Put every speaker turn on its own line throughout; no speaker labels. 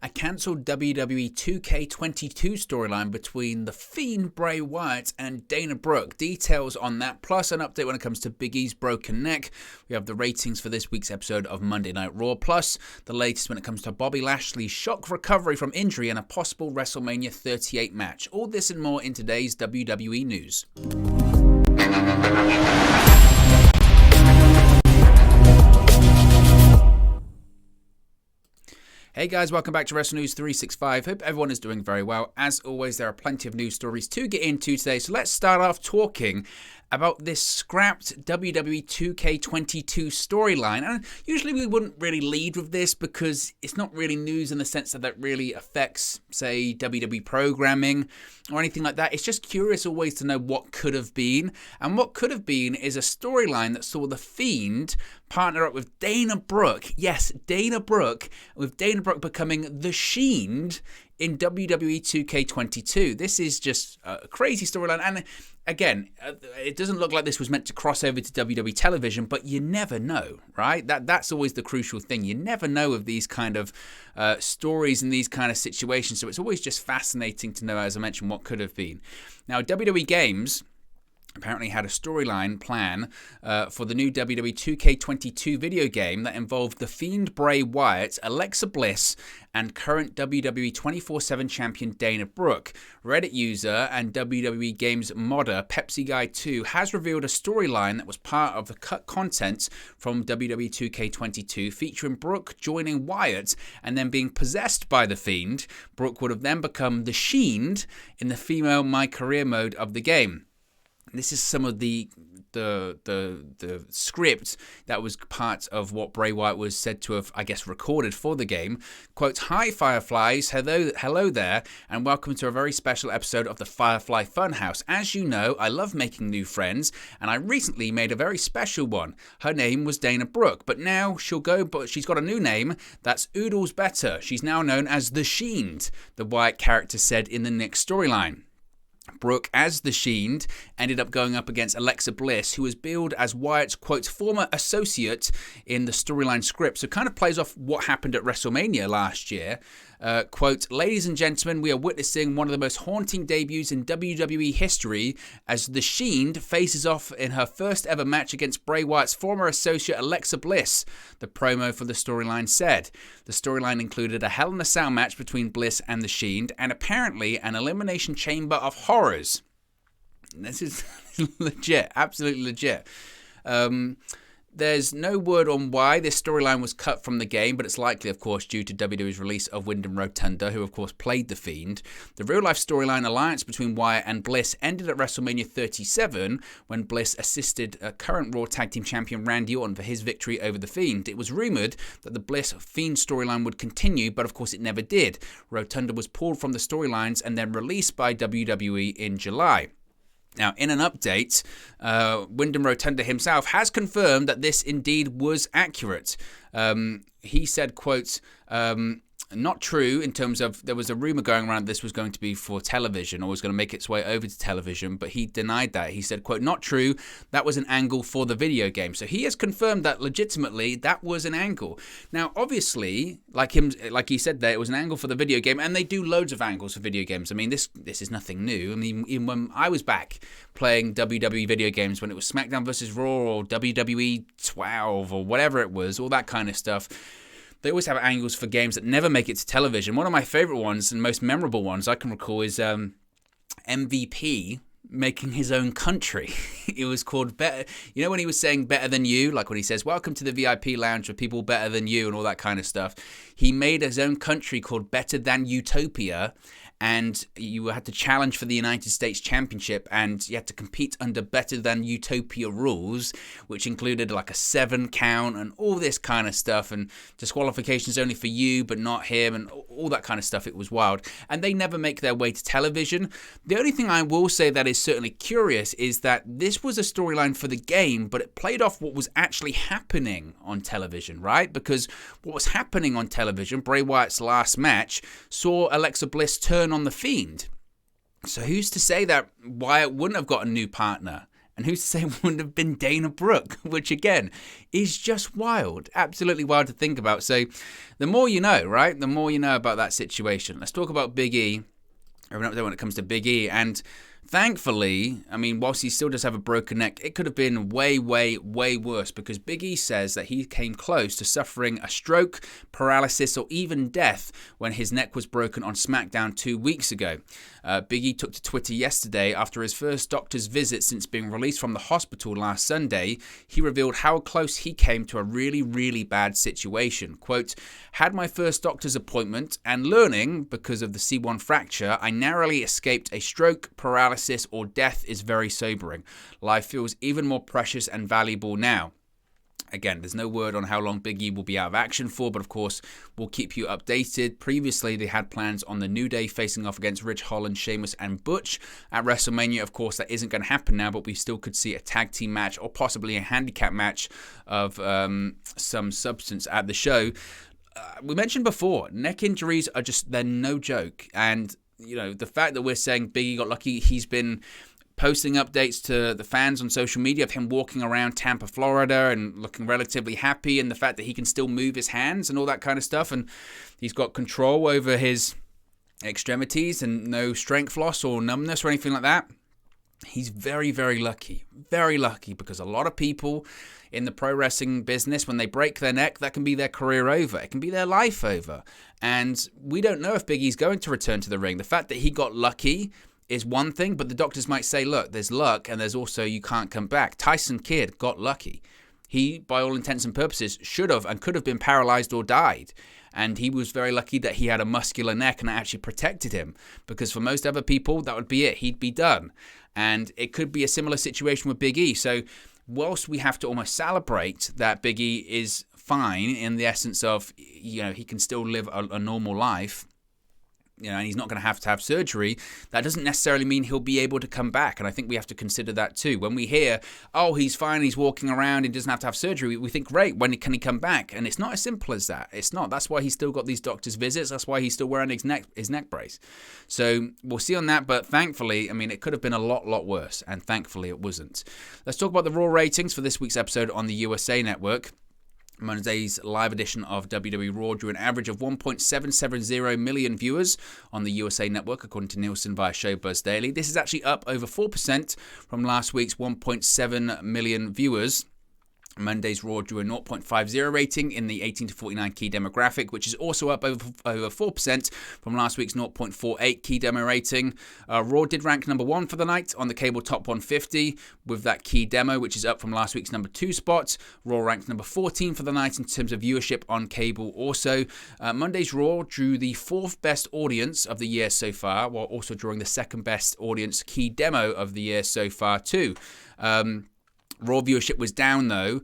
a cancelled WWE 2K22 storyline between The Fiend Bray Wyatt and Dana Brooke. Details on that, plus an update when it comes to Big E's broken neck. We have the ratings for this week's episode of Monday Night Raw, plus the latest when it comes to Bobby Lashley's shock recovery from injury and a possible WrestleMania 38 match. All this and more in today's WWE news. Hey guys, welcome back to Wrestle News 365. Hope everyone is doing very well. As always, there are plenty of news stories to get into today, so let's start off talking about this scrapped WWE 2K22 storyline. And usually we wouldn't really lead with this because it's not really news in the sense that really affects, say, WWE programming or anything like that. It's just curious always to know what could have been. And what could have been is a storyline that saw The Fiend partner up with Dana Brooke. Yes, Dana Brooke, with Dana Brooke becoming The Fiend in WWE 2K22. This is just a crazy storyline. And again, it doesn't look like this was meant to cross over to WWE television, but you never know, right? That's always the crucial thing. You never know of these kind of stories and these kind of situations. So it's always just fascinating to know, as I mentioned, what could have been. Now, WWE Games apparently had a storyline plan for the new WWE 2K22 video game that involved The Fiend Bray Wyatt, Alexa Bliss, and current WWE 24/7 champion Dana Brooke. Reddit user and WWE Games modder Pepsi Guy 2 has revealed a storyline that was part of the cut content from WWE 2K22 featuring Brooke joining Wyatt and then being possessed by The Fiend. Brooke would have then become The Fiend in the female My Career mode of the game. This is some of the script that was part of what Bray Wyatt was said to have, I guess, recorded for the game. Quote, "Hi Fireflies, hello there, and welcome to a very special episode of the Firefly Funhouse. As you know, I love making new friends, and I recently made a very special one. Her name was Dana Brooke, but now she's got a new name that's oodles better. She's now known as The Fiend," the Wyatt character said in the NIXED storyline. Brooke, as The Fiend, ended up going up against Alexa Bliss, who was billed as Wyatt's, quote, former associate in the storyline script. So it kind of plays off what happened at WrestleMania last year. Quote, "Ladies and gentlemen, we are witnessing one of the most haunting debuts in WWE history as The Fiend faces off in her first ever match against Bray Wyatt's former associate Alexa Bliss," the promo for the storyline said. The storyline included a Hell in a Cell match between Bliss and The Fiend and apparently an Elimination Chamber of Horrors. This is legit, absolutely legit. There's no word on why this storyline was cut from the game, but it's likely, of course, due to WWE's release of Wyndham Rotunda, who, of course, played The Fiend. The real-life storyline alliance between Wyatt and Bliss ended at WrestleMania 37 when Bliss assisted current Raw Tag Team Champion Randy Orton for his victory over The Fiend. It was rumoured that the Bliss-Fiend storyline would continue, but, of course, it never did. Rotunda was pulled from the storylines and then released by WWE in July. Now, in an update, Wyndham Rotunda himself has confirmed that this indeed was accurate. He said, quote, "Not true in terms of there was a rumor going around this was going to be for television or was going to make its way over to television, but he denied that. He said, quote, "Not true. That was an angle for the video game." So he has confirmed that legitimately that was an angle. Now, obviously, like he said there, it was an angle for the video game, and they do loads of angles for video games. I mean, this is nothing new. I mean, even when I was back playing WWE video games, when it was SmackDown vs. Raw or WWE 12 or whatever it was, all that kind of stuff, they always have angles for games that never make it to television. One of my favourite ones and most memorable ones I can recall is MVP making his own country. It was called Better. You know when he was saying better than you? Like when he says, "Welcome to the VIP lounge for people better than you," and all that kind of stuff. He made his own country called Better Than Utopia. And you had to challenge for the United States Championship, and you had to compete under Better Than Utopia rules, which included like a 7 count and all this kind of stuff, and disqualifications only for you but not him, and all that kind of stuff. It was wild. And they never make their way to television. The only thing I will say that is certainly curious is that this was a storyline for the game, but it played off what was actually happening on television, right? Because what was happening on television, Bray Wyatt's last match, saw Alexa Bliss turn on The Fiend. So who's to say that Wyatt wouldn't have got a new partner And who's to say it wouldn't have been Dana Brooke, which again is just wild, absolutely wild to think about. So the more you know, right? The more you know about that situation. Let's talk about Big E. I have an update when it comes to Big E. And thankfully, I mean, whilst he still does have a broken neck, it could have been way, way, way worse, because Big E says that he came close to suffering a stroke, paralysis, or even death when his neck was broken on SmackDown 2 weeks ago. Big E took to Twitter yesterday after his first doctor's visit since being released from the hospital last Sunday. He revealed how close he came to a really, really bad situation. Quote, "Had my first doctor's appointment and learning, because of the C1 fracture, I narrowly escaped a stroke, paralysis, or death is very sobering. Life feels even more precious and valuable now." Again, there's no word on how long Big E will be out of action for, but of course, we'll keep you updated. Previously, they had plans on the New Day facing off against Rich Holland, Sheamus, and Butch at WrestleMania. Of course, that isn't going to happen now, but we still could see a tag team match or possibly a handicap match of some substance at the show. We mentioned before, neck injuries are they're no joke. And, you know, the fact that we're saying Big E got lucky, he's been posting updates to the fans on social media of him walking around Tampa, Florida and looking relatively happy, and the fact that he can still move his hands and all that kind of stuff, and he's got control over his extremities and no strength loss or numbness or anything like that. He's very, very lucky, because a lot of people in the pro wrestling business, when they break their neck, that can be their career over. It can be their life over. And we don't know if Big E's going to return to the ring. The fact that he got lucky is one thing, but the doctors might say, look, there's luck and there's also you can't come back. Tyson Kidd got lucky. He, by all intents and purposes, should have and could have been paralyzed or died. And he was very lucky that he had a muscular neck and it actually protected him. Because for most other people, that would be it. He'd be done. And it could be a similar situation with Big E. So whilst we have to almost celebrate that Big E is fine in the essence of, you know, he can still live a normal life, you know, and he's not going to have surgery, that doesn't necessarily mean he'll be able to come back. And I think we have to consider that too. When we hear, oh, he's fine, he's walking around, he doesn't have surgery, we think, great, when can he come back? And it's not as simple as that. It's not. That's why he's still got these doctor's visits. That's why he's still wearing his neck brace. So we'll see on that. But thankfully, I mean, it could have been a lot worse. And thankfully, it wasn't. Let's talk about the Raw ratings for this week's episode on the USA Network. Monday's live edition of WWE Raw drew an average of 1.770 million viewers on the USA Network, according to Nielsen via Showbuzz Daily. This is actually up over 4% from last week's 1.7 million viewers. Monday's Raw drew a 0.50 rating in the 18 to 49 key demographic, which is also up over 4% from last week's 0.48 key demo rating. Raw did rank number 1 for the night on the cable top 150 with that key demo, which is up from last week's number 2 spot. Raw ranked number 14 for the night in terms of viewership on cable also. Monday's Raw drew the 4th best audience of the year so far, while also drawing the 2nd best audience key demo of the year so far too. Raw viewership was down, though,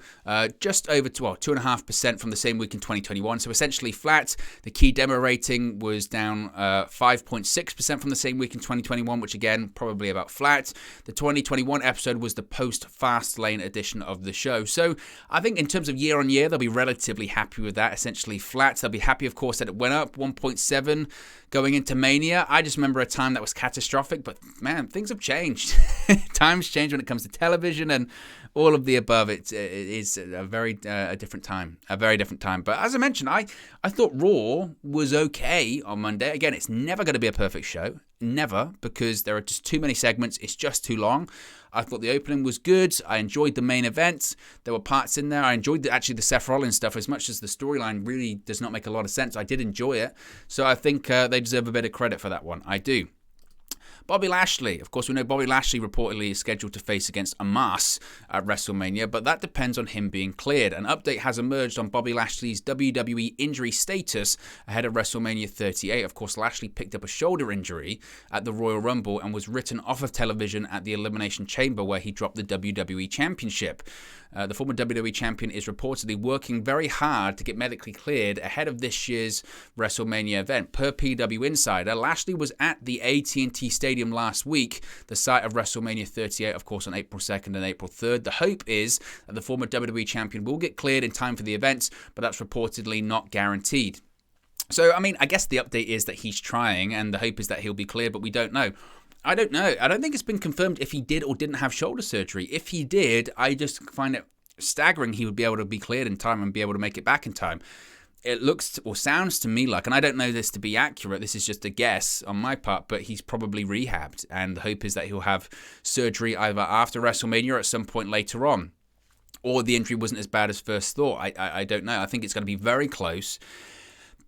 just over 2.5% from the same week in 2021, so essentially flat. The key demo rating was down 5.6% from the same week in 2021, which again, probably about flat. The 2021 episode was the post-Fastlane edition of the show. So I think in terms of year-on-year, they'll be relatively happy with that, essentially flat. They'll be happy, of course, that it went up 1.7 going into Mania. I just remember a time that was catastrophic, but man, things have changed. Times change when it comes to television and all of the above. It is a very different time. But as I mentioned, I thought Raw was okay on Monday. Again, it's never going to be a perfect show. Never, because there are just too many segments. It's just too long. I thought the opening was good. I enjoyed the main event. There were parts in there. I enjoyed the Seth Rollins stuff as much as the storyline really does not make a lot of sense. I did enjoy it. So I think they deserve a bit of credit for that one. I do. Bobby Lashley. Of course, we know Bobby Lashley reportedly is scheduled to face against Omos at WrestleMania, but that depends on him being cleared. An update has emerged on Bobby Lashley's WWE injury status ahead of WrestleMania 38. Of course, Lashley picked up a shoulder injury at the Royal Rumble and was written off of television at the Elimination Chamber, where he dropped the WWE Championship. The former WWE Champion is reportedly working very hard to get medically cleared ahead of this year's WrestleMania event. Per PW Insider, Lashley was at the AT&T Stadium last week, the site of WrestleMania 38, of course, on April 2nd and April 3rd. The hope is that the former WWE Champion will get cleared in time for the event, but that's reportedly not guaranteed. So, I mean, I guess the update is that he's trying, and the hope is that he'll be cleared, but we don't know. I don't know. I don't think it's been confirmed if he did or didn't have shoulder surgery. If he did, I just find it staggering he would be able to be cleared in time and be able to make it back in time. It looks or sounds to me like, and I don't know this to be accurate, this is just a guess on my part, but he's probably rehabbed, and the hope is that he'll have surgery either after WrestleMania or at some point later on. Or the injury wasn't as bad as first thought. I don't know. I think it's going to be very close.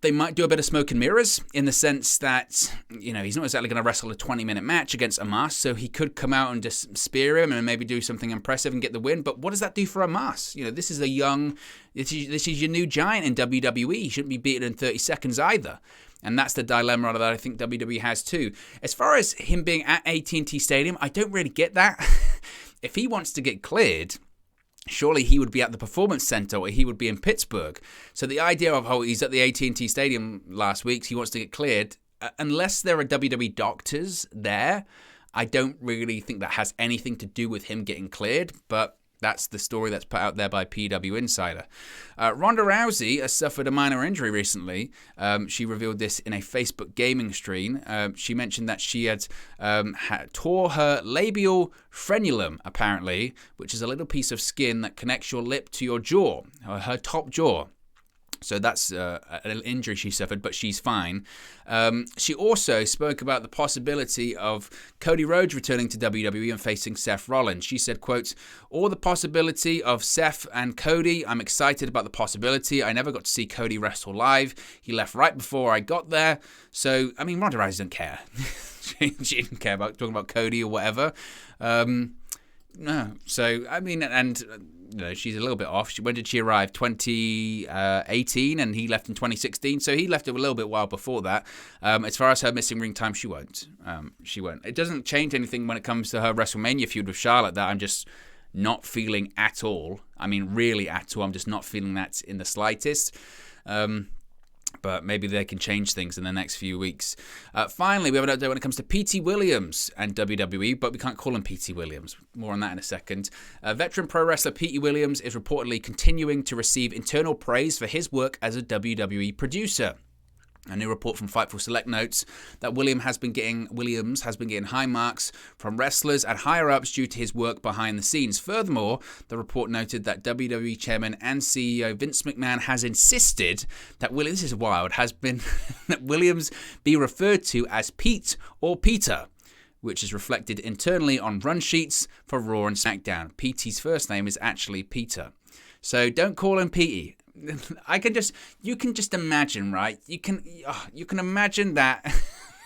They might do a bit of smoke and mirrors in the sense that, you know, he's not exactly going to wrestle a 20-minute match against Omos, so he could come out and just spear him and maybe do something impressive and get the win. But what does that do for Omos? You know, this is this is your new giant in WWE. He shouldn't be beaten in 30 seconds either. And that's the dilemma that I think WWE has too. As far as him being at AT&T Stadium, I don't really get that. If he wants to get cleared, surely he would be at the Performance Center or he would be in Pittsburgh. So the idea of, oh, he's at the AT&T Stadium last week, so he wants to get cleared, unless there are WWE doctors there, I don't really think that has anything to do with him getting cleared, but that's the story that's put out there by PW Insider. Ronda Rousey has suffered a minor injury recently. She revealed this in a Facebook gaming stream. She mentioned that she had tore her labial frenulum, apparently, which is a little piece of skin that connects your lip to your jaw, her top jaw. So that's an injury she suffered, but she's fine. She also spoke about the possibility of Cody Rhodes returning to WWE and facing Seth Rollins. She said, quote, "All the possibility of Seth and Cody, I'm excited about the possibility. I never got to see Cody wrestle live. He left right before I got there. So, I mean, Ronda Rousey doesn't care. she didn't care about talking about Cody or whatever. No. So, I mean, and you know, she's a little bit off. When did she arrive? 2018, and he left in 2016. So he left a little bit while before that. As far as her missing ring time, she won't. She won't. It doesn't change anything when it comes to her WrestleMania feud with Charlotte that I'm just not feeling at all. I mean, really at all. I'm just not feeling that in the slightest. But maybe they can change things in the next few weeks. Finally, we have an update when it comes to Petey Williams and WWE, but we can't call him Petey Williams. More on that in a second. Veteran pro wrestler Petey Williams is reportedly continuing to receive internal praise for his work as a WWE producer. A new report from Fightful Select notes that Williams has been getting high marks from wrestlers and higher-ups due to his work behind the scenes. Furthermore, the report noted that WWE Chairman and CEO Vince McMahon has insisted that this is wild, that Williams be referred to as Pete or Peter, which is reflected internally on run sheets for Raw and SmackDown. Petey's first name is actually Peter. So don't call him Petey. You can just imagine, right? You can imagine that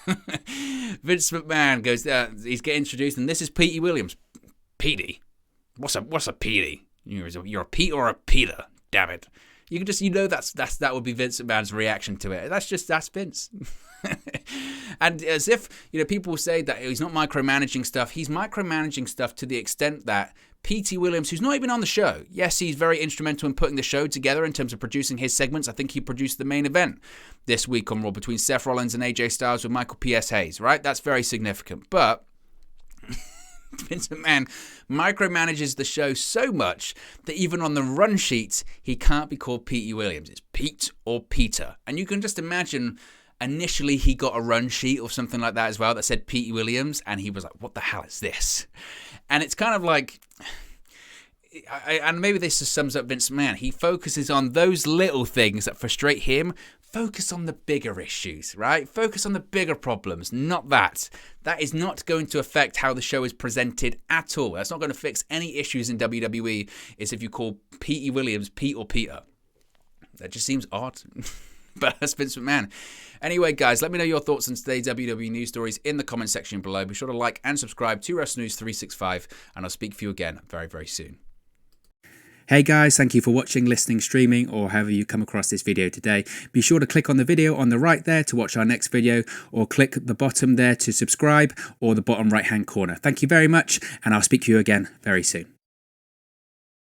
Vince McMahon goes there, he's getting introduced, and this is Petey Williams. Petey? What's a Petey? You're a Pete or a Peter? Damn it! You can just, that would be Vince McMahon's reaction to it. That's Vince. And as if, people say that he's not micromanaging stuff. He's micromanaging stuff to the extent that Petey Williams, who's not even on the show, yes, he's very instrumental in putting the show together in terms of producing his segments. I think he produced the main event this week on Raw between Seth Rollins and AJ Styles with Michael P.S. Hayes, right? That's very significant. But Vince McMahon micromanages the show so much that even on the run sheets, he can't be called Petey Williams. It's Pete or Peter. And you can just imagine, initially he got a run sheet or something like that as well that said Petey Williams, and he was like, what the hell is this? And it's kind of like, and maybe this just sums up Vince McMahon. He focuses on those little things that frustrate him. Focus on the bigger issues, right? Focus on the bigger problems, not that. That is not going to affect how the show is presented at all. That's not going to fix any issues in WWE, is if you call Petey Williams Pete or Peter. That just seems odd. But that's Vince McMahon. Anyway, guys, let me know your thoughts on today's WWE news stories in the comment section below. Be sure to like and subscribe to Wrestle News 365, and I'll speak for you again very, very soon. Hey guys, thank you for watching, listening, streaming, or however you come across this video today. Be sure to click on the video on the right there to watch our next video, or click the bottom there to subscribe, or the bottom right hand corner. Thank you very much, and I'll speak to you again very soon.